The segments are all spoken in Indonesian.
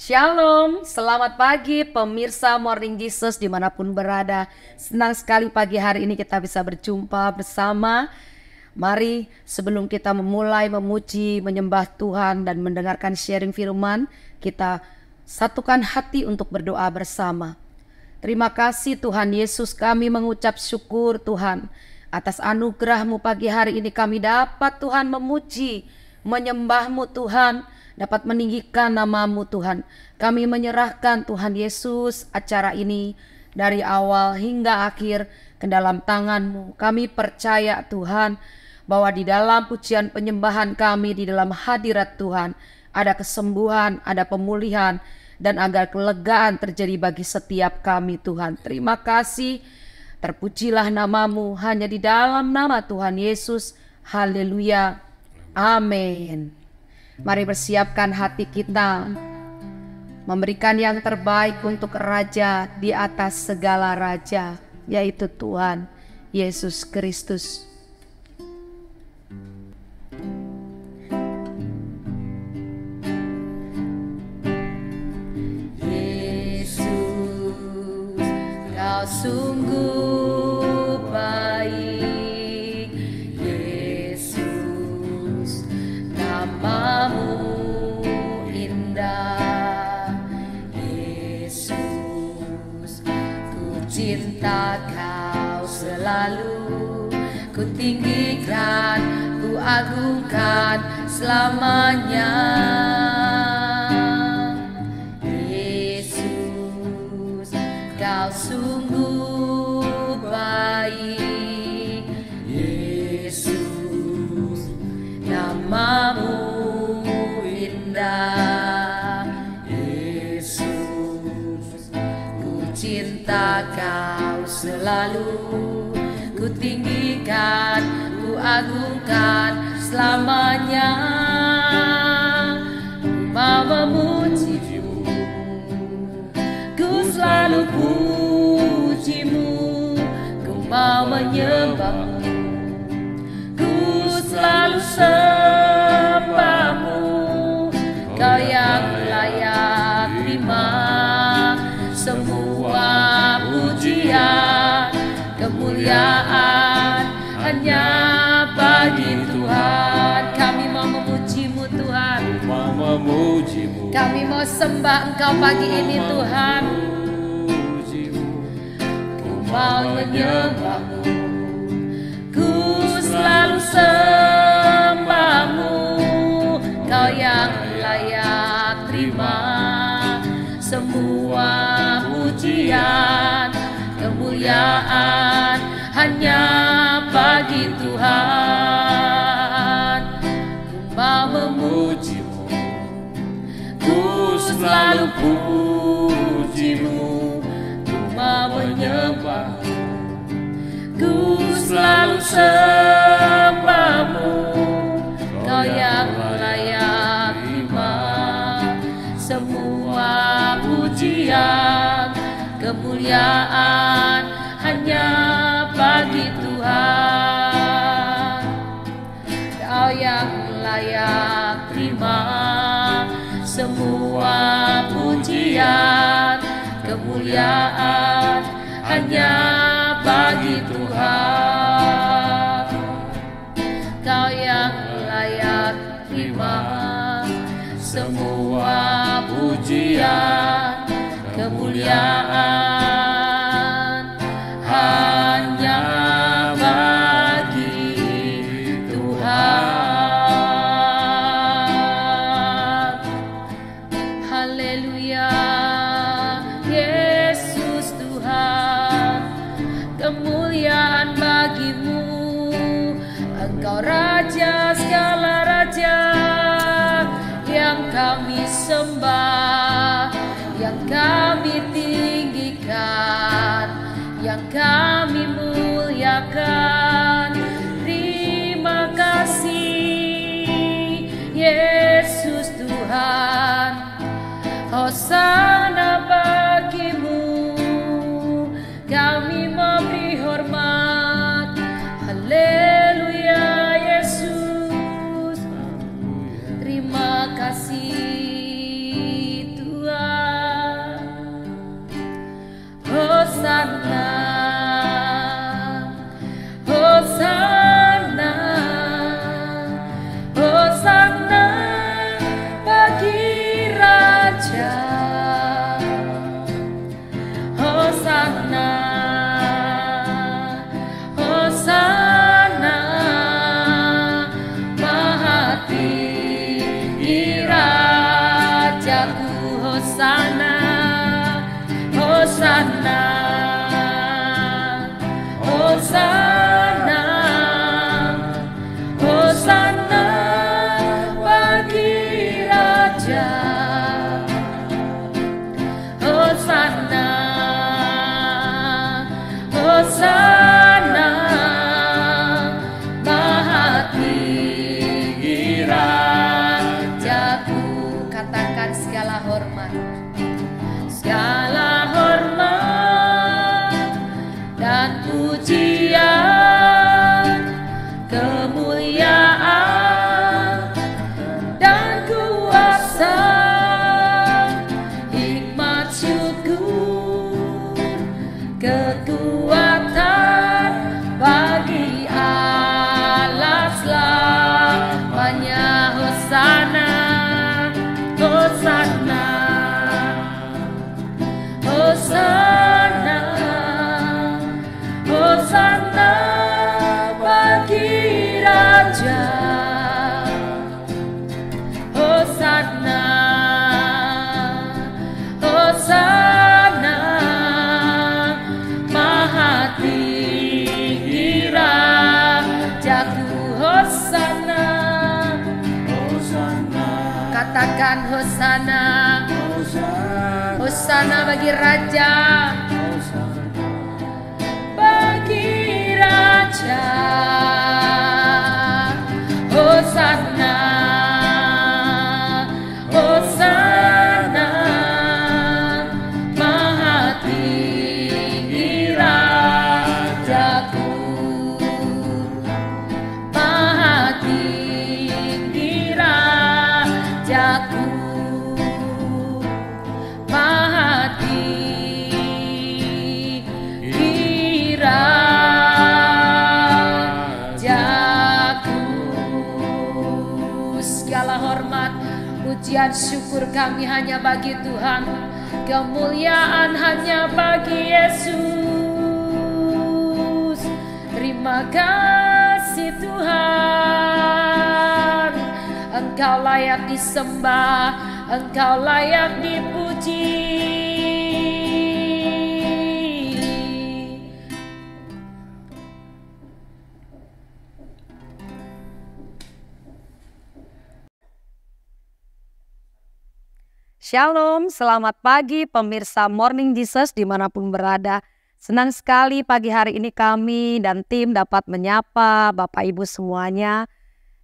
Shalom, selamat pagi pemirsa Morning Jesus dimanapun berada. Senang sekali pagi hari ini kita bisa berjumpa bersama. Mari sebelum kita memulai memuji, menyembah Tuhan dan mendengarkan sharing firman, kita satukan hati untuk berdoa bersama. Terima kasih Tuhan Yesus, kami mengucap syukur Tuhan atas anugerah-Mu pagi hari ini kami dapat Tuhan memuji, menyembah-Mu Tuhan, dapat meninggikan nama-Mu Tuhan. Kami menyerahkan Tuhan Yesus acara ini dari awal hingga akhir ke dalam tangan-Mu. Kami percaya Tuhan bahwa di dalam pujian penyembahan kami, di dalam hadirat Tuhan, ada kesembuhan, ada pemulihan, dan agar kelegaan terjadi bagi setiap kami Tuhan. Terima kasih, terpujilah nama-Mu hanya di dalam nama Tuhan Yesus. Haleluya, amin. Mari bersiapkan hati kita, memberikan yang terbaik untuk Raja di atas segala raja, yaitu Tuhan Yesus Kristus. Yesus, Kau sungguh baik. Yesus, nama-Mu indah. Yesus, ku cinta Kau selalu, ku tinggikan, ku agungkan selamanya. Yesus, Kau sungguh baik. Yesus, nama-Mu indah. Yesus, ku cinta Kau selalu, ku tinggikan, ku agungkan selamanya. Ku mau memuji-Mu, ku selalu puji-Mu, ku mau menyembah-Mu, ku selalu sembah-Mu. Kau yang layak terima semua pujian, kemuliaan hanya bagi Tuhan. Kami mau memuji-Mu Tuhan, kami mau sembah Engkau pagi ini Tuhan. Ku mau menyembah-Mu, ku selalu sembah-Mu. Kau yang layak terima semua pujian, kemuliaan hanya bagi Tuhan. Ku mau memuji-Mu, ku selalu puji-Mu, ku mau menyembah-Mu, ku selalu sembah-Mu. Kau yang layak terima semua pujian, kemuliaan hanya bagi Tuhan. Kau yang layak terima semua pujian, kemuliaan hanya bagi Tuhan. Kau yang layak terima semua pujian, kemuliaan hanya bagi Tuhan. Haleluya, Yesus Tuhan, kemuliaan bagi-Mu. Engkau Raja segala raja, yang kami sembah, yang kami tinggikan, yang kami muliakan. Terima kasih Yesus Tuhan, Hosana bagi-Mu. Kami memberi hormat, haleluya Yesus. Terima kasih Tuhan. Hosana, Hosana, Hosana bagi Raja. Hosana, Hosana Maha tinggi Rajaku. Hosana, Hosana, Hosana, Hosana bagi Raja. Hosana, Hosana Maha tinggi Rajaku. Katakan segala hormat, segala hormat dan pujian, kemuliaan dan kuasa, hikmat syukur, kekuatan bagi Allah selamanya. Hosana, Hosana, Hosana, Hosana bagi Raja. Hosana, Hosana Maha tinggi Rajaku. Hosana, Hosana, katakan Hosana, Hosana bagi Raja, bagi Raja. Hosana, Hosana Maha tinggi Rajaku, Maha tinggi Rajaku, Maha tinggi Rajaku. Segala hormat, pujian, syukur kami hanya bagi Tuhan. Kemuliaan hanya bagi Yesus. Terima kasih Tuhan, Engkau layak disembah, Engkau layak dipuji. Shalom, selamat pagi pemirsa Morning Jesus dimanapun berada. Senang sekali pagi hari ini kami dan tim dapat menyapa Bapak Ibu semuanya.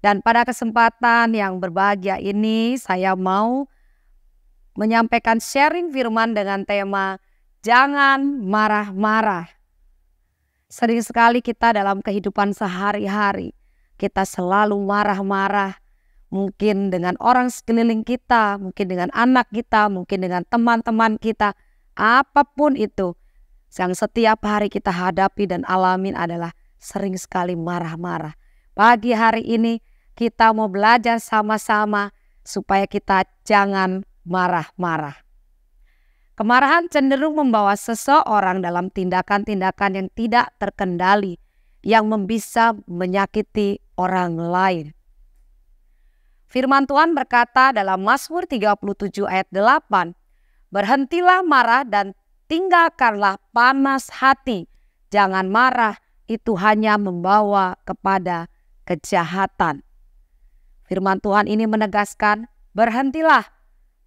Dan pada kesempatan yang berbahagia ini saya mau menyampaikan sharing firman dengan tema Jangan Marah-Marah. Sering sekali kita dalam kehidupan sehari-hari, kita selalu marah-marah. Mungkin dengan orang sekeliling kita, mungkin dengan anak kita, mungkin dengan teman-teman kita. Apapun itu, yang setiap hari kita hadapi dan alamin adalah sering sekali marah-marah. Pagi hari ini kita mau belajar sama-sama supaya kita jangan marah-marah. Kemarahan cenderung membawa seseorang dalam tindakan-tindakan yang tidak terkendali, yang bisa menyakiti orang lain. Firman Tuhan berkata dalam Mazmur 37 ayat 8, "Berhentilah marah dan tinggalkanlah panas hati. Jangan marah, itu hanya membawa kepada kejahatan." Firman Tuhan ini menegaskan, berhentilah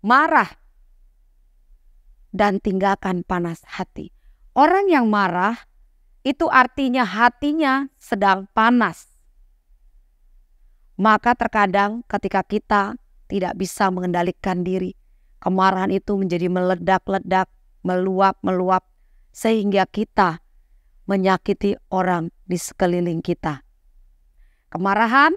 marah dan tinggalkan panas hati. Orang yang marah itu artinya hatinya sedang panas. Maka terkadang ketika kita tidak bisa mengendalikan diri, kemarahan itu menjadi meledak-ledak, meluap-meluap, sehingga kita menyakiti orang di sekeliling kita. Kemarahan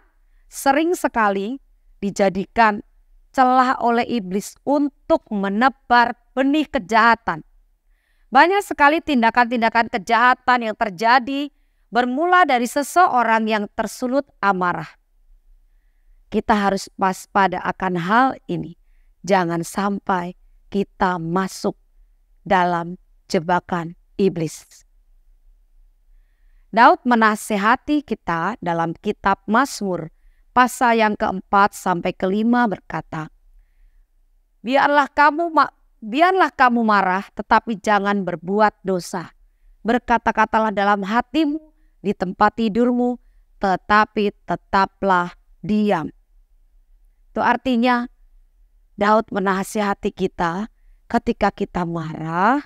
sering sekali dijadikan celah oleh iblis untuk menebar benih kejahatan. Banyak sekali tindakan-tindakan kejahatan yang terjadi bermula dari seseorang yang tersulut amarah. Kita harus waspada akan hal ini. Jangan sampai kita masuk dalam jebakan iblis. Daud menasehati kita dalam kitab Mazmur pasal yang keempat sampai kelima berkata, Biarlah kamu marah, tetapi jangan berbuat dosa. Berkata-katalah dalam hatimu, di tempat tidurmu, tetapi tetaplah diam. Itu artinya Daud menasihati kita ketika kita marah,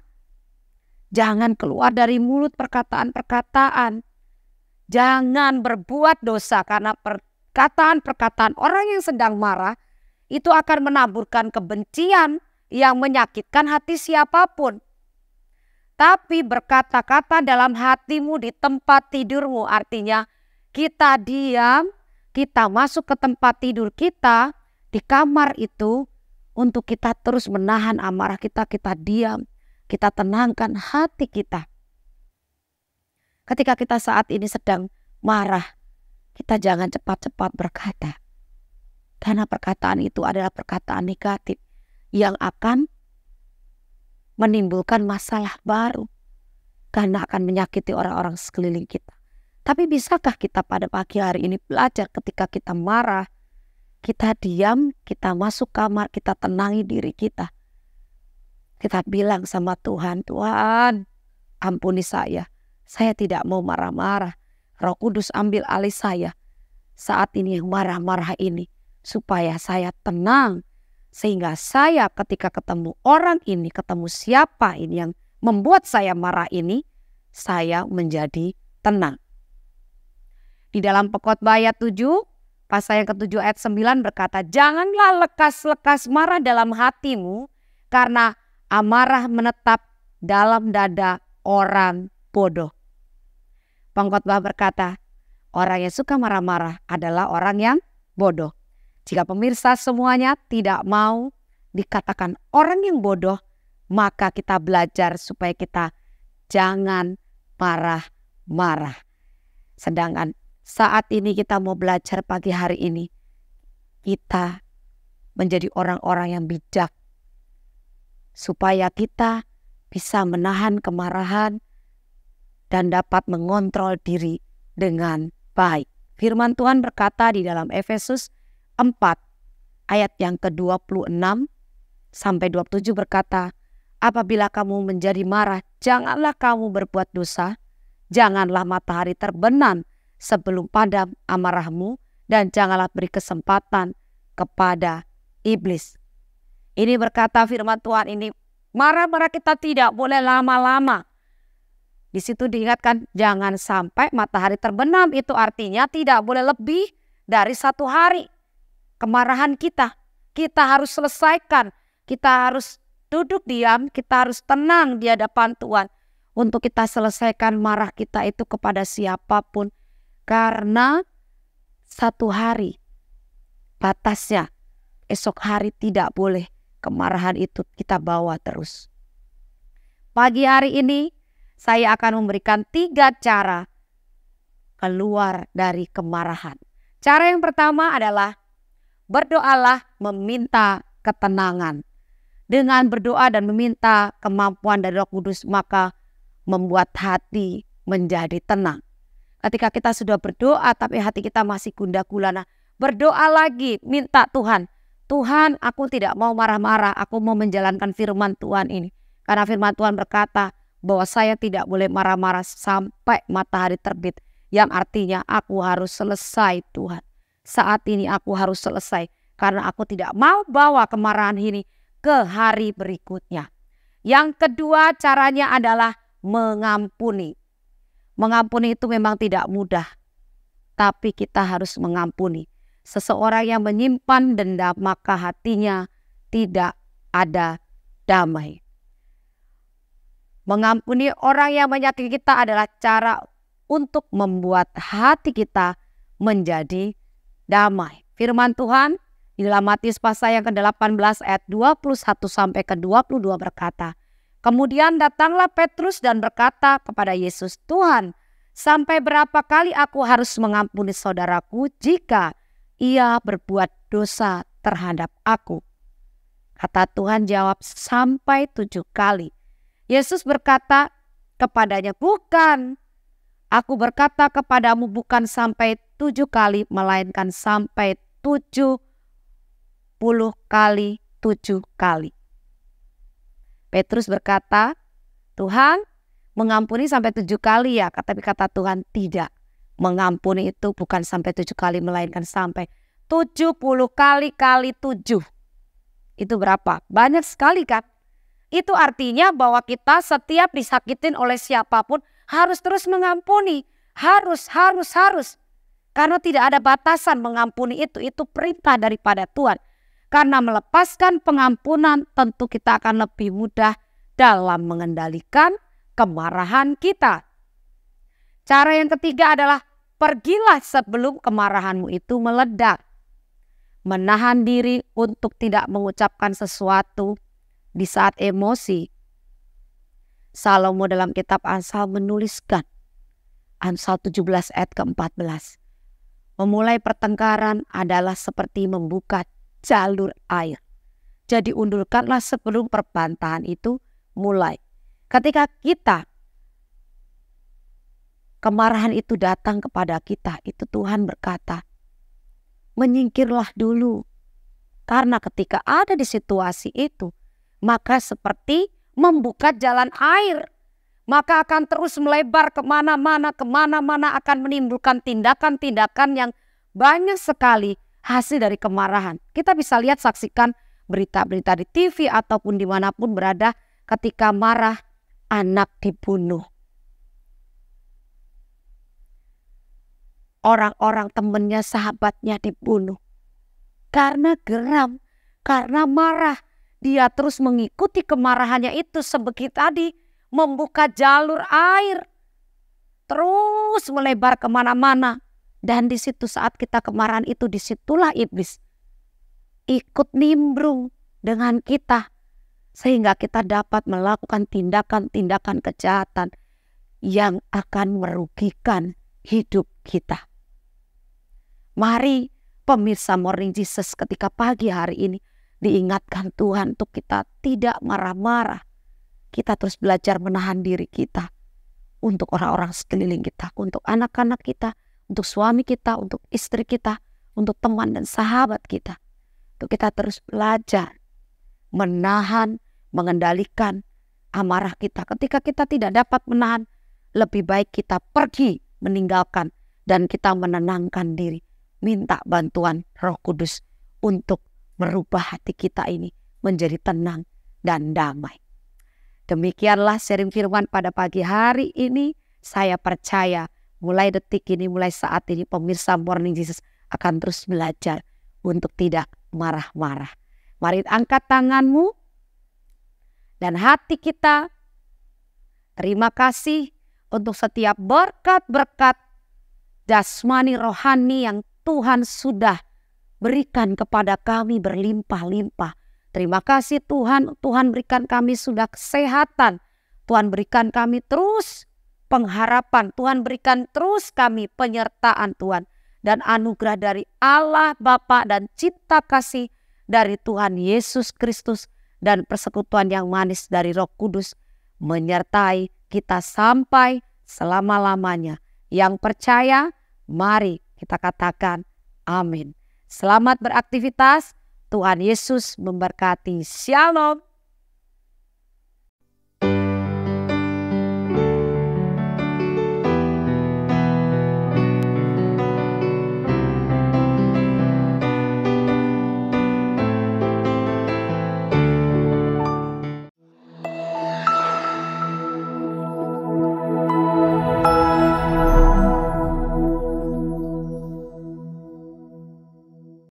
jangan keluar dari mulut perkataan-perkataan. Jangan berbuat dosa karena perkataan-perkataan orang yang sedang marah itu akan menaburkan kebencian yang menyakitkan hati siapapun. Tapi berkata-kata dalam hatimu di tempat tidurmu, artinya kita diam, kita masuk ke tempat tidur kita, di kamar itu, untuk kita terus menahan amarah kita diam, kita tenangkan hati kita. Ketika kita saat ini sedang marah, kita jangan cepat-cepat berkata. Karena perkataan itu adalah perkataan negatif yang akan menimbulkan masalah baru. Karena akan menyakiti orang-orang sekeliling kita. Tapi bisakah kita pada pagi hari ini belajar ketika kita marah, kita diam, kita masuk kamar, kita tenangi diri kita. Kita bilang sama Tuhan, Tuhan ampuni saya tidak mau marah-marah. Roh Kudus ambil alih saya saat ini yang marah-marah ini. Supaya saya tenang. Sehingga saya ketika ketemu orang ini, ketemu siapa ini yang membuat saya marah ini, saya menjadi tenang. Di dalam Pengkhotbah ayat 7, pasal yang ke-7 ayat 9 berkata, janganlah lekas-lekas marah dalam hatimu, karena amarah menetap dalam dada orang bodoh. Pengkhotbah berkata, orang yang suka marah-marah adalah orang yang bodoh. Jika pemirsa semuanya tidak mau dikatakan orang yang bodoh, maka kita belajar supaya kita jangan marah-marah. Sedangkan saat ini kita mau belajar pagi hari ini, kita menjadi orang-orang yang bijak. Supaya kita bisa menahan kemarahan dan dapat mengontrol diri dengan baik. Firman Tuhan berkata di dalam Efesus 4 ayat yang ke-26 sampai 27 berkata, apabila kamu menjadi marah, janganlah kamu berbuat dosa, janganlah matahari terbenam sebelum padam amarahmu, dan janganlah beri kesempatan kepada iblis. Ini berkata firman Tuhan ini, marah-marah kita tidak boleh lama-lama. Di situ diingatkan jangan sampai matahari terbenam, itu artinya tidak boleh lebih dari 1 hari. Kemarahan kita harus selesaikan, kita harus duduk diam, kita harus tenang di hadapan Tuhan untuk kita selesaikan marah kita itu kepada siapapun. Karena 1 hari batasnya, esok hari tidak boleh kemarahan itu kita bawa terus. Pagi hari ini saya akan memberikan 3 cara keluar dari kemarahan. Cara yang pertama adalah berdoalah meminta ketenangan. Dengan berdoa dan meminta kemampuan dari Roh Kudus, maka membuat hati menjadi tenang. Ketika kita sudah berdoa tapi hati kita masih gundah gulana, berdoa lagi, minta Tuhan. Tuhan, aku tidak mau marah-marah, aku mau menjalankan firman Tuhan ini. Karena firman Tuhan berkata bahwa saya tidak boleh marah-marah sampai matahari terbit. Yang artinya aku harus selesai Tuhan. Saat ini aku harus selesai karena aku tidak mau bawa kemarahan ini ke hari berikutnya. Yang kedua caranya adalah mengampuni. Mengampuni itu memang tidak mudah, tapi kita harus mengampuni. Seseorang yang menyimpan dendam maka hatinya tidak ada damai. Mengampuni orang yang menyakiti kita adalah cara untuk membuat hati kita menjadi damai. Firman Tuhan di dalam Matius pasal yang ke-18 ayat 21 sampai ke-22 berkata, Kemudian datanglah Petrus dan berkata kepada Yesus, "Tuhan, sampai berapa kali aku harus mengampuni saudaraku jika ia berbuat dosa terhadap aku?" Kata Tuhan jawab, "Sampai 7 kali." Yesus berkata kepadanya, "Bukan, aku berkata kepadamu bukan sampai 7 kali, melainkan sampai 70 kali 7 kali." Petrus berkata, "Tuhan, mengampuni sampai 7 kali ya?" Tapi kata Tuhan, "Tidak, mengampuni itu bukan sampai 7 kali, melainkan sampai 70 kali 7." Itu berapa? Banyak sekali kan? Itu artinya bahwa kita setiap disakitin oleh siapapun harus terus mengampuni. Harus. Karena tidak ada batasan mengampuni itu perintah daripada Tuhan. Karena melepaskan pengampunan tentu kita akan lebih mudah dalam mengendalikan kemarahan kita. Cara yang ketiga adalah pergilah sebelum kemarahanmu itu meledak. Menahan diri untuk tidak mengucapkan sesuatu di saat emosi. Salomo dalam kitab Amsal menuliskan, Amsal 17 ayat ke-14. Memulai pertengkaran adalah seperti membuka jalur air. Jadi undurkanlah sebelum perbantahan itu mulai. Ketika kemarahan itu datang kepada kita, itu Tuhan berkata, menyingkirlah dulu. Karena ketika ada di situasi itu, maka seperti membuka jalan air. Maka akan terus melebar kemana-mana akan menimbulkan tindakan-tindakan yang banyak sekali hasil dari kemarahan. Kita bisa lihat, saksikan berita-berita di TV ataupun dimanapun berada, ketika marah anak dibunuh. Orang-orang temannya, sahabatnya dibunuh. Karena geram, karena marah. Dia terus mengikuti kemarahannya itu sebegitu tadi, membuka jalur air. Terus melebar kemana-mana. Dan di situ saat kita kemarahan itu, disitulah iblis ikut nimbrung dengan kita. Sehingga kita dapat melakukan tindakan-tindakan kejahatan yang akan merugikan hidup kita. Mari pemirsa Morning Jesus, ketika pagi hari ini diingatkan Tuhan untuk kita tidak marah-marah. Kita terus belajar menahan diri kita untuk orang-orang sekeliling kita, untuk anak-anak kita, untuk suami kita, untuk istri kita, untuk teman dan sahabat kita. Untuk kita terus belajar menahan, mengendalikan amarah kita. Ketika kita tidak dapat menahan, lebih baik kita pergi meninggalkan dan kita menenangkan diri. Minta bantuan Roh Kudus untuk merubah hati kita ini menjadi tenang dan damai. Demikianlah sharing firman pada pagi hari ini. Saya percaya mulai detik ini, mulai saat ini, pemirsa Morning Jesus akan terus belajar untuk tidak marah-marah. Mari angkat tanganmu dan hati kita. Terima kasih untuk setiap berkat-berkat jasmani rohani yang Tuhan sudah berikan kepada kami berlimpah-limpah. Terima kasih Tuhan, Tuhan berikan kami sudah kesehatan. Tuhan berikan kami terus pengharapan. Tuhan berikan terus kami penyertaan Tuhan. Dan anugerah dari Allah Bapa dan cinta kasih dari Tuhan Yesus Kristus dan persekutuan yang manis dari Roh Kudus menyertai kita sampai selama-lamanya. Yang percaya, mari kita katakan amin. Selamat beraktivitas. Tuhan Yesus memberkati. Shalom.